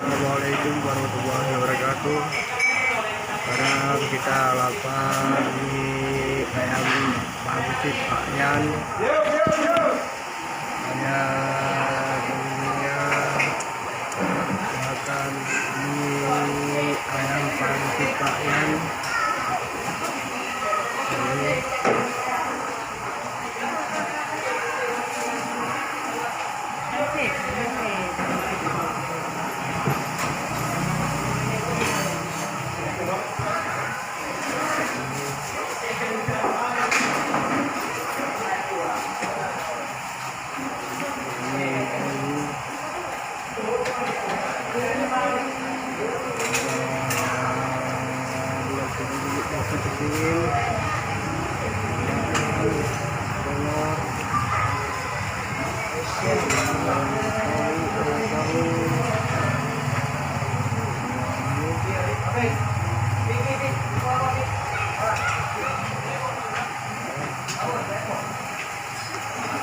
Assalamualaikum warahmatullahi wabarakatuh. Sekarang kita lakukan ini ayam pangsit Pak Yan. Hanya dunia makan ini ayam pangsit Pak Yan. Ini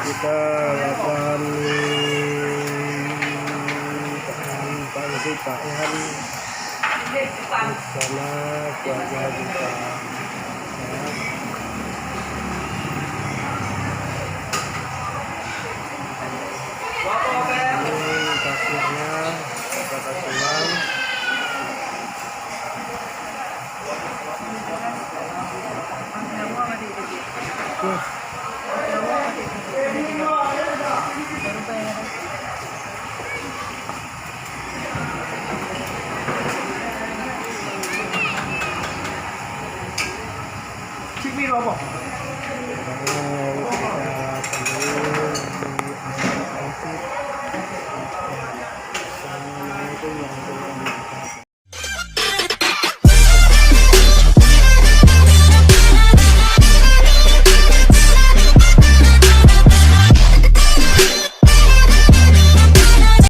kita lakukan pangsit Pak Yan bersama keluarga kita. Ini pasirnya kita kasih uang. Cik Miro apa?